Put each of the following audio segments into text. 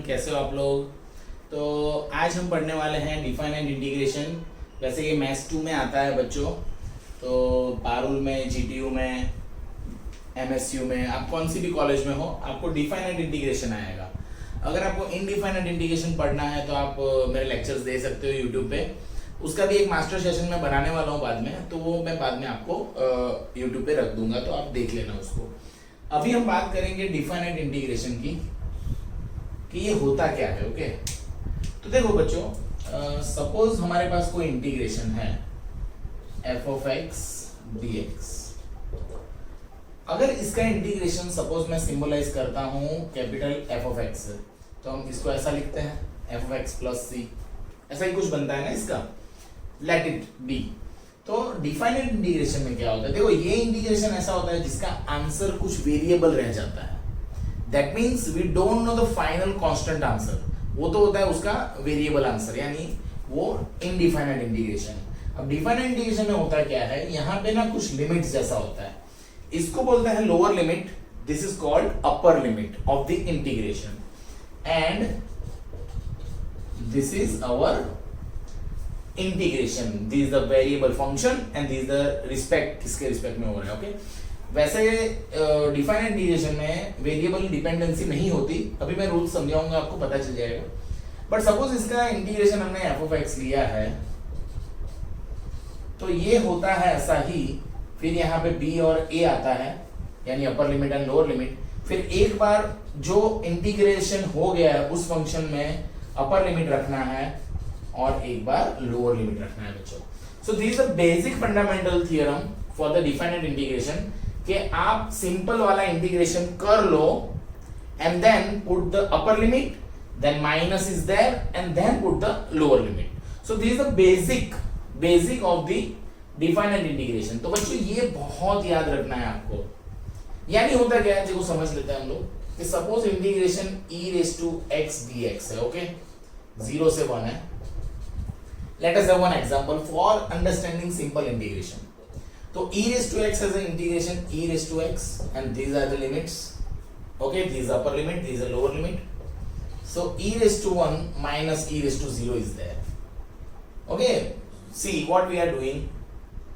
कैसे हो आप लोग। तो आज हम पढ़ने वाले हैं डिफाइन एंड इंटीग्रेशन। वैसे ये मैथ्स 2 में आता है बच्चों, तो पारुल में, जीटीयू में, एमएसयू में, आप कौन सी भी कॉलेज में हो आपको डिफाइन एंड इंटीग्रेशन आएगा। अगर आपको इनडिफाइन एंड इंटीग्रेशन पढ़ना है तो आप मेरे लेक्चर्स दे सकते हो यूट्यूब पे। उसका भी एक मास्टर सेशन मैं बनाने वाला हूँ बाद में, तो वो मैं बाद में आपको यूट्यूब पे रख दूंगा, तो आप देख लेना उसको। अभी हम बात करेंगे डिफाइन एंड इंटीग्रेशन की कि ये होता क्या है। ओके, तो देखो बच्चों, सपोज हमारे पास कोई इंटीग्रेशन है F of x D x. अगर इसका इंटीग्रेशन सपोज मैं सिंबलाइज करता हूं कैपिटल एफ ऑफ एक्स, तो हम इसको ऐसा लिखते हैं एफ ऑफ एक्स प्लस सी, ऐसा ही कुछ बनता है ना इसका, लेट इट बी। तो डिफाइनेड इंटीग्रेशन में क्या होता है, देखो ये इंटीग्रेशन ऐसा होता है जिसका आंसर कुछ वेरिएबल रह जाता है। That means we don't know the final constant answer, वो तो होता है उसका वेरिएबल आंसर, यानी वो इनडिफाइनेड इंटीग्रेशन। अब डिफाइनेड इंटीग्रेशन में होता क्या है, यहाँ पे ना कुछ लिमिट्स जैसा होता है, इसको बोलते हैं lower limit, this is called upper limit of the integration, and this is our integration, this is the variable function and this the respect, किसके रिस्पेक्ट में हो रहा है। ओके, वैसे डिफाइन इंटीग्रेशन में वेरिएबल डिपेंडेंसी नहीं होती, अभी मैं रूल समझाऊंगा आपको पता चल जाएगा। बट सपोज इसका इंटीग्रेशन हमने एफ ऑफ एक्स लिया है, तो ये होता है ऐसा ही, फिर यहाँ पे बी और ए आता है, यानी अपर लिमिट एंड लोअर लिमिट। फिर एक बार जो इंटीग्रेशन हो गया है उस फंक्शन में अपर लिमिट रखना है और एक बार लोअर लिमिट रखना है बच्चों। So this is the basic fundamental theorem for the defined integration, कि आप सिंपल वाला इंटीग्रेशन कर लो and then put the upper limit, then minus is there and then put the lower limit. So this is the basic of the defined integration. तो बच्चों ये बहुत याद रखना है आपको। यानी होता क्या है, देखो समझ लेते हैं हम लोग कि suppose integration e raise to x dx है। ओके, 0 से 1 है। Let us have one example for understanding simple integration. तो e raised to x has an integration e raised to x, and these are the limits. Okay, these is upper limit, these are lower limit. So e raised to 1 minus e raised to 0 is there. Okay, see what we are doing.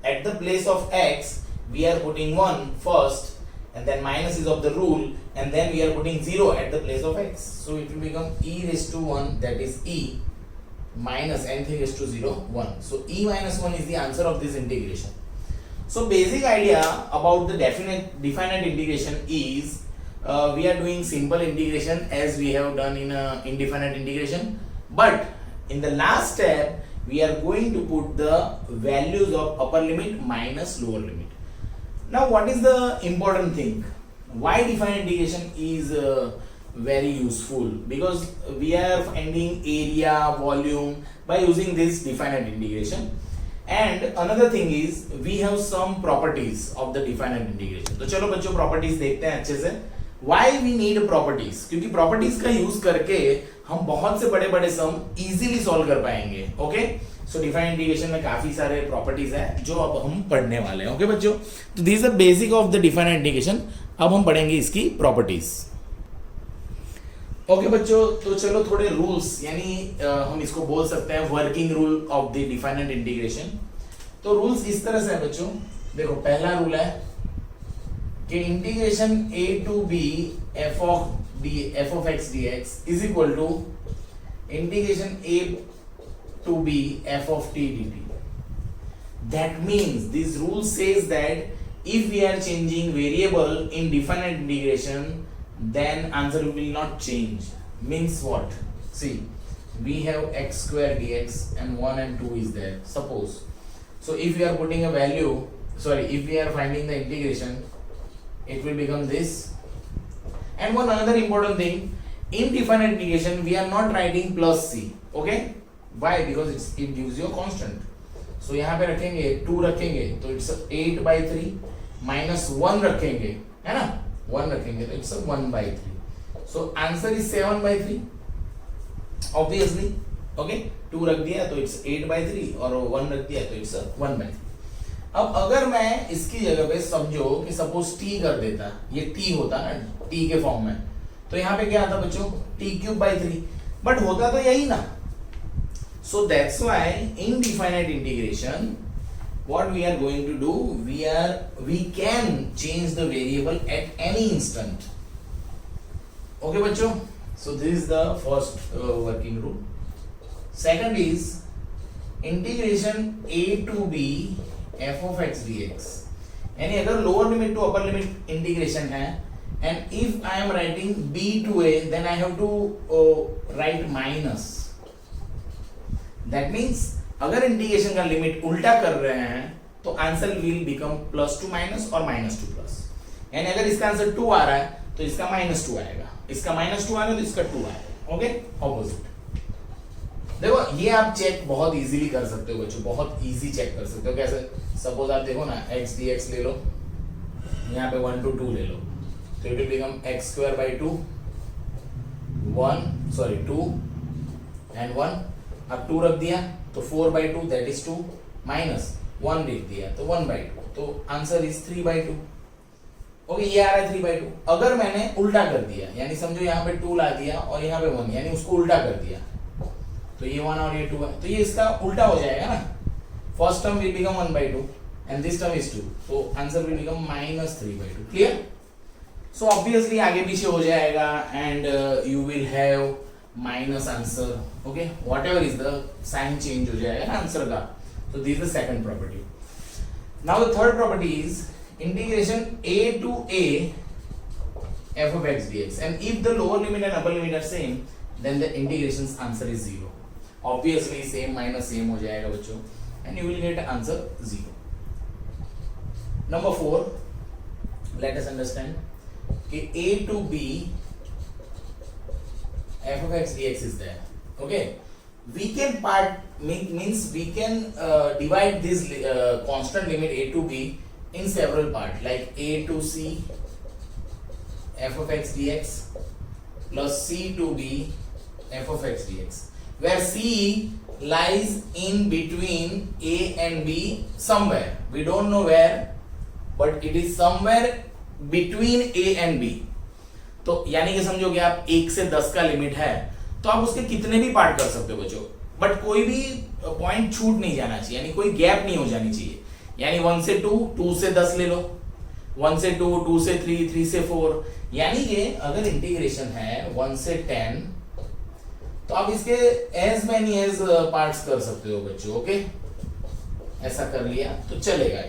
At the place of x, we are putting 1 first, and then minus is of the rule, and then we are putting 0 at the place of x. So it will become e raised to 1, that is e, minus n3 raised to 0, 1. So e minus 1 is the answer of this integration. So basic idea about the definite integration is we are doing simple integration as we have done in indefinite integration, but in the last step we are going to put the values of upper limit minus lower limit. Now what is the important thing, why definite integration is very useful? Because we are finding area, volume by using this definite integration. And another thing is we have some properties of the definite integration. तो चलो बच्चों properties देखते हैं अच्छे से। Why we need properties? क्योंकि properties का use करके हम बहुत से बड़े बड़े सम इजीली सॉल्व कर पाएंगे। ओके, सो डिफाइनेड इंटीग्रेशन में काफी सारे प्रॉपर्टीज है जो अब हम पढ़ने वाले हैं। ओके बच्चों, तो this is the basic of the defined integration. अब हम पढ़ेंगे इसकी प्रॉपर्टीज। ओके बच्चों, तो चलो थोड़े रूल्स, यानी हम इसको बोल सकते हैं working rule of the defined integration. तो रूल्स इस तरह से है बच्चों, देखो पहला रूल है कि integration a to b f of x dx is equal to integration a to b f of t dt. That means this rule says that if we are changing variable in definite integration, then answer will not change. Means what? See, we have x square dx and 1 and 2 is there, suppose. So if we are putting a value, if we are finding the integration, it will become this. And one another important thing, in definite integration we are not writing plus c. Okay, why? Because it gives you a constant. So यहाँ पे रखेंगे 2 रखेंगे तो it's 8/3, minus 1 रखेंगे, है ना, 1 रखेंगे तो it's 1/3. So answer is 7/3 obviously. Okay, 2 रख दिया तो इट्स 8/3 और 1 रख दिया तो इट्स 1/3. अब अगर मैं इसकी जगह पे समझो कि सपोज t कर देता, ये t होता ना, t के फॉर्म में, तो यहाँ पे क्या आता बच्चों, t³/3, बट होता तो यही ना. So that's why in definite integration what we are going to do, we can change the variable at any instant. Okay बच्चों, so this is the first working rule. Second is integration a to b f of x dx. यानी अगर lower limit to upper limit integration है and if I am writing b to a, then I have to write minus. That means अगर integration का limit उल्टा कर रहे हैं तो आंसर विल बिकम +2 माइनस और -2 प्लस. यानी अगर इसका आंसर 2 आ रहा है तो इसका -2 आएगा, इसका -2 आ रहा है तो इसका 2 आएगा. Okay, opposite. देखो ये आप चेक बहुत इजीली कर सकते हो बच्चों, बहुत इजी चेक कर सकते हो. कैसे? सपोज आप देखो ना, x dx ले लो, यहाँ पे 1 to 2 ले लो, तो it will become x²/2 2 and 1. अब 2 रख दिया तो 4/2 दैट इज 2 माइनस 1 लिख दिया तो 1/2, तो आंसर इज 3/2. ओके, ये आ रहा है 3/2. अगर मैंने उल्टा कर दिया, यानी समझो यहाँ पे 2 ला दिया और यहाँ पे 1, यानी उसको उल्टा कर दिया, तो ये 1 और ये 2 है, तो ये इसका उल्टा हो जाएगा ना. First term will become 1/2 and this term is 2, तो answer will become -3/2. Clear? So obviously आगे पीछे हो जाएगा and you will have minus answer. Okay, whatever is the sign change हो जाएगा ना आंसर का. तो this is the second property. Now the third property is integration a to a f of x dx, and if the lower limit and upper limit are same, then the integration's answer is 0. Obviously same minus same हो जाएगा बच्चों, and you will get answer 0. Number 4, let us understand कि a to b f of x dx is there. Okay, we can means we can divide this constant limit a to b in several parts, like a to c f of x dx plus c to b f of x dx, where c lies in between a and b somewhere. We don't know where, but it is somewhere between a and b. तो यानी कि समझो कि आप 1 से 10 का limit है तो आप उसके कितने भी पार्ट कर सकते हो बच्चों, बट कोई भी पॉइंट छूट नहीं जाना चाहिए, यानी कोई गैप नहीं हो जानी चाहिए. यानी 1 से 2, 2 से 10 ले लो, 1 से 2, 2 से 3, 3 से 4. यानी कि अगर इंटीग्रेशन है 1 से 10 तो आप इसके एज मैनी एज पार्ट्स कर सकते हो बच्चों. ओके, ऐसा कर लिया तो चलेगा.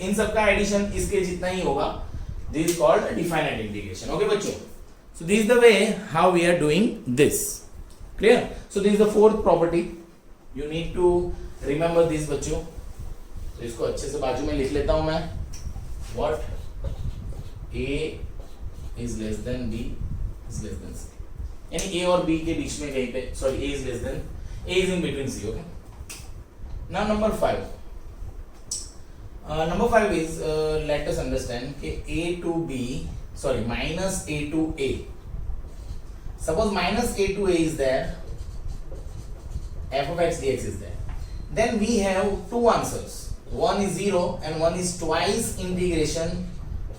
इन सबका एडिशन इसके जितना ही होगा. This is called definite integration. Okay बच्चों, so this is the way how we are doing this. Clear? So this is the fourth property. You need to remember this बच्चों. तो इसको अच्छे से बाजू में लिख लेता हूं मैं. What a is less than b is less than c, यानी a और b के बीच में कहीं पे, sorry a is less than, a is in between c. Okay, now number 5. Number 5 is let us understand कि a to b, sorry minus a to a. Suppose minus a to a is there, f of x dx is there, then we have two answers. One is 0 and one is twice integration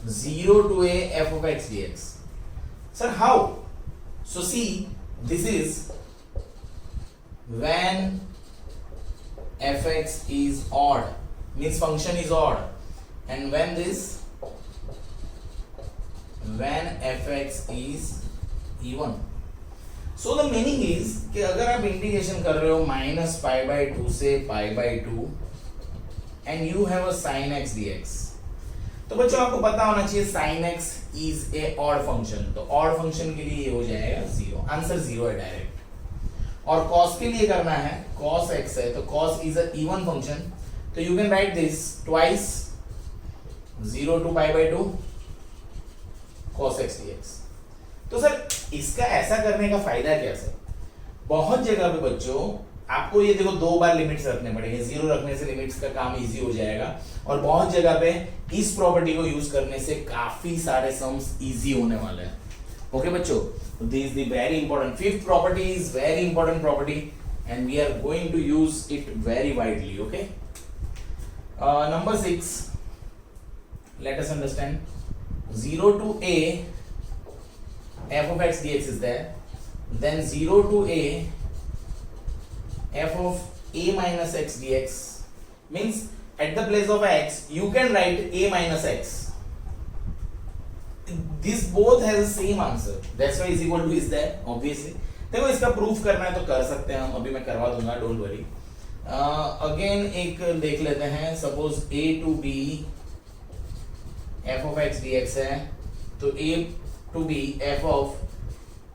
0 to a f of x dx. Sir, how? So see, this is when fx is odd, means function is odd, and when fx is even. So the meaning is कि अगर आप integration कर रहे हो -π/2 से π/2 and you have a sin x dx, तो बच्चों आपको पता होना चाहिए sin x is a odd function. तो odd function के लिए ये हो जाएगा 0, आंसर 0 है डायरेक्ट. और cos के लिए करना है, cos x है तो cos is a even function, तो you can write this twice 0 to π/2 cos x dx. तो सर इसका ऐसा करने का फायदा क्या सर? बहुत जगह पे बच्चों आपको ये देखो 2 बार लिमिट्स रखने पड़ेंगे. 0 रखने से लिमिट्स का काम इजी हो जाएगा, और बहुत जगह पे इस प्रॉपर्टी को यूज करने से काफी सारे सम्स इजी होने वाले हैं. ओके बच्चों, this is the very important fifth property, is very important property and we are going to use it very widely. Okay, number 6, let us understand 0 to a f of x dx is there, then 0 to a f of a minus x dx means at the place of x you can write a minus x. This both has the same answer, that's why is equal to is there obviously. देखो इसका proof करना है तो कर सकते हैं हम, अभी मैं करवा दूंगा, डोंट वरी. अगेन एक देख लेते हैं, suppose a to b f of x dx है, तो a to b f of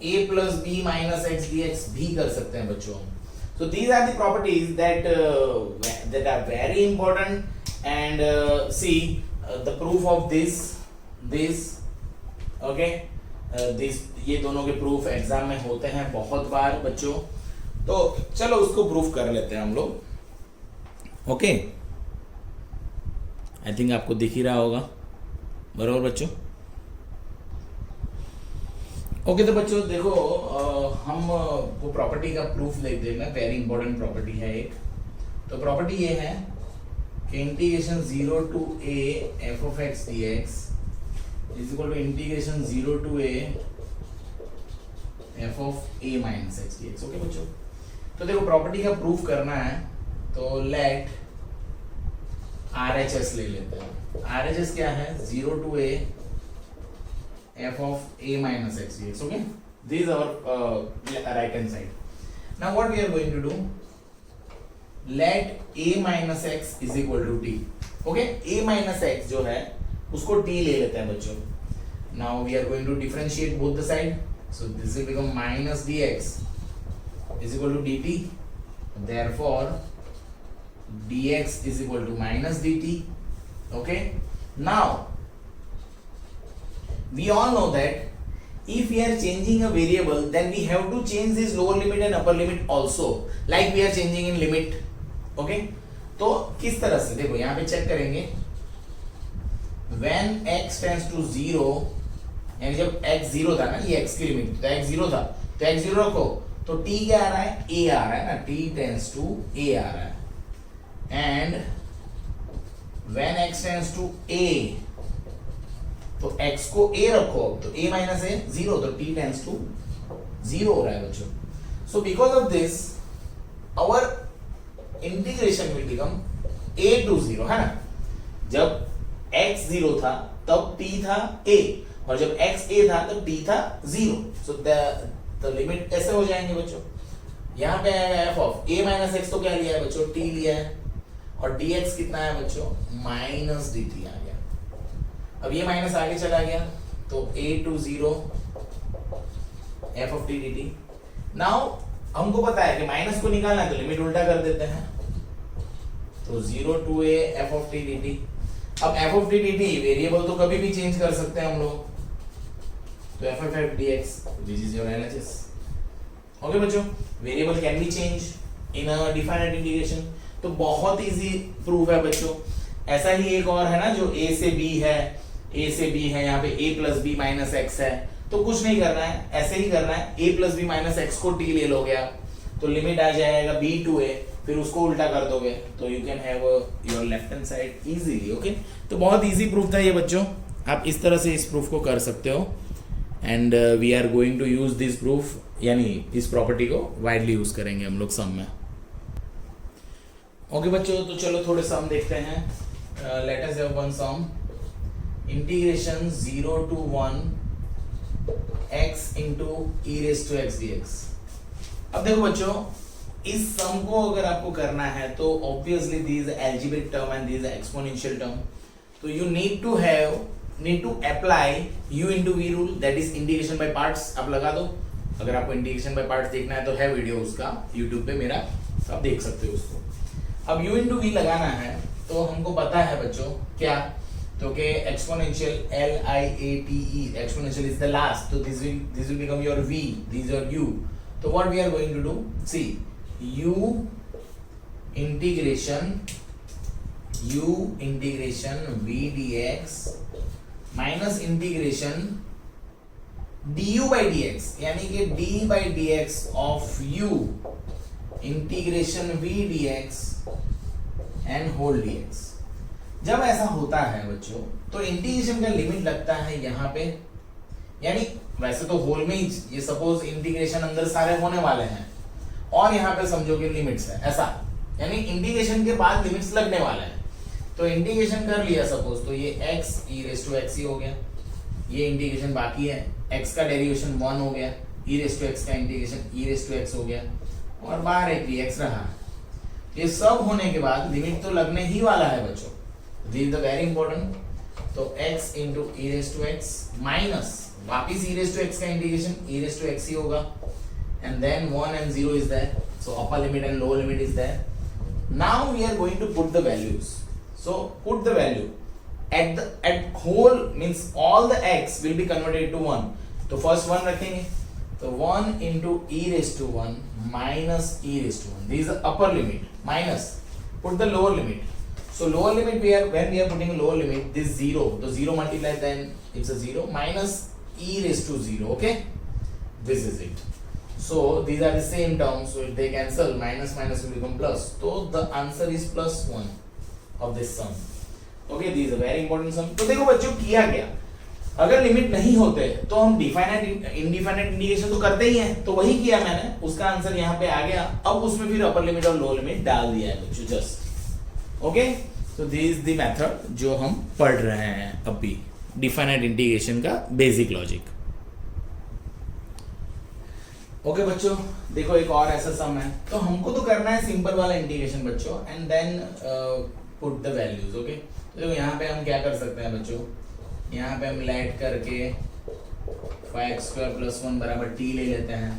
a plus b minus x dx भी कर सकते हैं बच्चों. So these are the properties that are very important, and see the proof of this okay, this ये दोनों के प्रूफ एग्जाम में होते हैं बहुत बार बच्चों, तो चलो उसको प्रूफ कर लेते हैं हम लोग. ओके, आई थिंक आपको दिख ही रहा होगा बराबर बच्चों. ओके तो बच्चों देखो हम वो प्रॉपर्टी का प्रूफ देख देना, वेरी इंपॉर्टेंट प्रॉपर्टी है एक. तो प्रॉपर्टी ये है कि integration 0 to a f of x dx is equal to integration 0 to a f of a minus x dx. Okay बच्चों, तो देखो प्रॉपर्टी का प्रूफ करना है तो लेट RHS ले लेते हैं. RHS क्या है? 0 to a f of a minus x dx. Okay, this is our right hand side. Now what we are going to do, let a minus x is equal to t. Okay, a minus x जो है उसको t ले लेते हैं बच्चों. Now we are going to differentiate both the side, so this will become minus dx is equal to dt. Therefore dx is equal to minus dt. Okay, now we all know that if we are changing a variable then we have to change this lower limit and upper limit also, like we are changing in limit. Okay, तो किस तरह से देखो यहाँ पे check करेंगे, when x tends to 0, यानी जब x 0 था ना, ये x की लिमिट तो x 0 था, तो x 0 रखो तो t क्या आ रहा है? a आ रहा है ना, t tends to a आ रहा है. and when x tends to a, तो x को a रखो तो a माइनस a 0, तो t tends to 0 हो रहा है बच्चों. so because of this our integration will become a to 0, है ना. जब x 0 था तब t था a, और जब x a था तब t था 0. so the limit ऐसे हो जाएंगे बच्चों. यहाँ पे f of a minus x तो क्या लिया है बच्चों? t लिया है, और dx कितना है बच्चों? माइनस dt आ गया. अब ये माइनस आगे चला गया तो a to 0 f of t dt. Now हमको पता है कि माइनस को निकालना है तो लिमिट उल्टा कर देते हैं, तो 0 to a f of t dt. अब f of t dt variable तो कभी भी चेंज कर सकते हैं हम लोग, तो f of f dx this is your LHS. Okay बच्चों, variable can be change in a definite integration. तो बहुत इजी प्रूफ है बच्चों. ऐसा ही एक और है ना जो a से b है, a से b है, यहाँ पे a plus b minus x है, तो कुछ नहीं करना है, ऐसे ही करना है. a plus b minus x को t ले लोगे आप तो लिमिट आ जाएगा b to a, फिर उसको उल्टा कर दोगे तो you can have your left hand side easily. Okay, तो बहुत इजी प्रूफ था ये बच्चों, आप इस तरह से इस प्रूफ को कर सकते हो. And we are going to use this proof, यानी इस प्रॉपर्टी को वाइडली यूज करेंगे हम लोग सम में. ओके बच्चों, तो चलो थोड़े सम देखते हैं. Let us have one sum, integration 0 to 1 x into e raised to x dx. अब देखो बच्चों, इस सम को अगर आपको करना है तो obviously this algebraic term and this exponential term, तो you need to apply u into v rule, that is integration by parts. आप लगा दो, अगर आपको इंटीग्रेशन बाय पार्ट्स देखना है तो है वीडियो उसका YouTube पे मेरा, आप देख सकते हो उसको. अब u into v लगाना है तो हमको पता है बच्चों क्या, तो कि exponential LIATE, exponential is the last, तो this will become your v, this your u. तो what we are going to do, see u integration v dx minus integration du by dx, यानी कि d by dx of u integration v dx and whole dx. जब ऐसा होता है बच्चों तो integration का लिमिट लगता है यहाँ पे, यानी वैसे तो होल में ही ये सपोज इंटीग्रेशन अंदर सारे होने वाले हैं और यहाँ पे समझो कि लिमिट्स है ऐसा, यानी इंटीग्रेशन के बाद लिमिट्स लगने वाले हैं। तो इंटीग्रेशन कर लिया सपोज, तो ये x e raise to x ही हो गया, ये इंटीग्रेशन बाकी है, x का डेरिवेशन 1 हो गया, e रेस टू x का integration e raise to x हो गया और बाहर एक dx रहा। ये सब होने के बाद लिमिट तो लगने ही वाला है बच्चों, this is the very important. तो x into e raise to x minus वापिस ई रेस टू एक्स का integration e raise to x ही होगा, and then 1 and 0 is there, so upper limit and lower limit is there. Now we are going to put the values. So put the value at whole means all the x will be converted to 1. तो first 1 रखेंगे, तो 1 into e raised to 1 minus e raised to 1. This is the upper limit minus. Put the lower limit. So lower limit when we are putting lower limit, this 0, the 0 multiplied then it's a 0 minus e raised to 0. Okay, this is it. So these are the same terms, so if they cancel, minus minus will become plus. So the answer is plus 1 of this sum. Okay, this is a very important sum. तो देखो बच्चों किया गया, अगर limit नहीं होते तो हम डिफाइनाइट इंडिफाइनाइट इंटीग्रेशन तो करते ही हैं, तो वही किया मैंने, उसका आंसर यहाँ पे आ गया। अब उसमें फिर अपर लिमिट और लोअर लिमिट डाल दिया है बच्चों just. Okay, so this is the method जो हम पढ़ रहे हैं अभी, डिफाइनाइट इंटीग्रेशन का बेसिक लॉजिक। ओके बच्चों, देखो एक और ऐसा सम है, तो हमको तो करना है सिंपल वाला इंटीग्रेशन बच्चों, and then put the values. Okay, तो देखो यहाँ पे हम क्या कर सकते हैं बच्चों, यहाँ पे हम लेट करके 5x² + 1 बराबर t ले लेते हैं,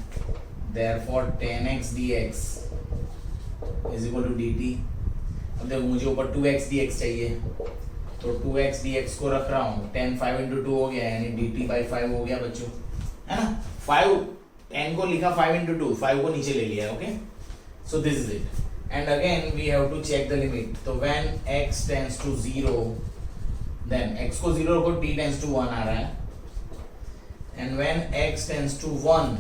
therefore 10x dx is equal to dt। अब देखो मुझे ऊपर 2x dx चाहिए, तो 2x dx को रख रहा हूँ, 10 5 into 2 हो गया, यानी dt/5 हो गया बच्चों, है ना। 5 10 को लिखा 5 into 2, 5 को नीचे ले लिया। Okay, so this is it, and again we have to check the limit. तो when x tends to 0, then x को 0 रखो, t टेंड्स टू 1 आ रहा है, and when x tends to 1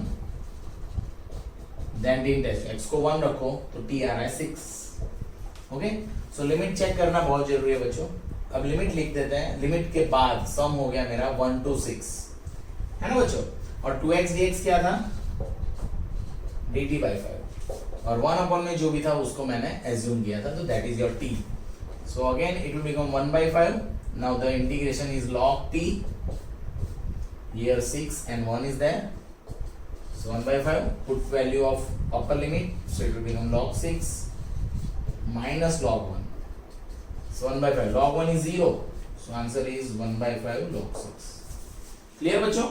then t tends, x को 1 रखो तो t आ रहा है 6। ओके, सो लिमिट चेक करना बहुत जरूरी है बच्चों। अब लिमिट लिख देते हैं, लिमिट के बाद सम हो गया मेरा 1 to 6, है ना बच्चों, और 2x dx क्या था, dt/5, और 1 upon में जो भी था उसको मैंने एज्यूम किया था, तो that is your t। So again it will become 1/5। Now the integration is log t, here 6 and 1 is there, so 1/5, put value of upper limit, so it will become log 6 minus log 1, so 1/5, log 1 is 0, so answer is 1/5 log 6। Clear बच्चों,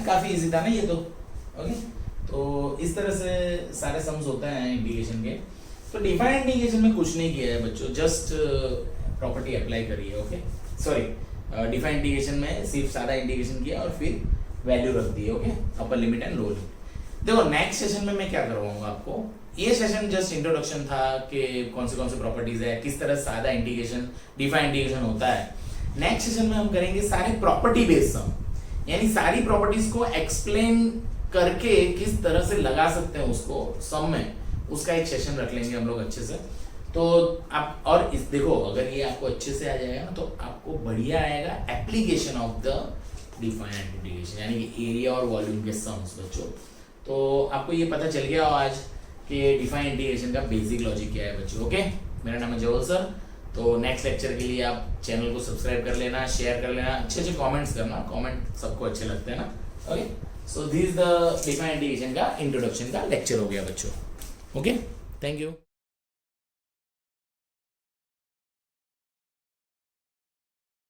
काफी easy था ना ये तो। Okay, तो इस तरह से सारे सम्स होते हैं इंटीग्रेशन के। तो डिफाइंड इंटीग्रेशन में कुछ नहीं किया है बच्चों, जस्ट प्रॉपर्टी अप्लाई करी है। ओके, सॉरी, डिफाइंड इंटीग्रेशन में सिर्फ सारा इंटीग्रेशन किया और फिर वैल्यू रख दी। Okay, upper limit and lower limit. देखो नेक्स्ट सेशन में मैं क्या करवाऊंगा आपको, ये सेशन जस्ट इंट्रोडक्शन था कि कौन से प्रॉपर्टीज है, किस तरह सादा इंटीग्रेशन डिफाइंड इंटीग्रेशन होता है। नेक्स्ट सेशन में हम करेंगे सारे प्रॉपर्टी बेस्ड सम, यानी सारी प्रॉपर्टीज को एक्सप्लेन करके किस तरह से लगा सकते हैं उसको सम में, उसका एक सेशन रख लेंगे हम लोग अच्छे से। तो आप और इस देखो, अगर ये आपको अच्छे से आ जाएगा ना तो आपको बढ़िया आएगा application of the defined integration, यानी कि एरिया और वॉल्यूम के सम्स बच्चों। तो आपको ये पता चल गया आज कि डिफाइंड इंटीग्रेशन का बेसिक लॉजिक क्या है बच्चों। ओके, मेरा नाम है जवल सर। तो नेक्स्ट लेक्चर के लिए आप चैनल को सब्सक्राइब कर लेना, शेयर कर लेना, अच्छे कमेंट्स करना, कमेंट सबको अच्छे लगते हैं ना। Okay, so this the defined integration का इंट्रोडक्शन का लेक्चर हो गया बच्चों। Okay, thank you.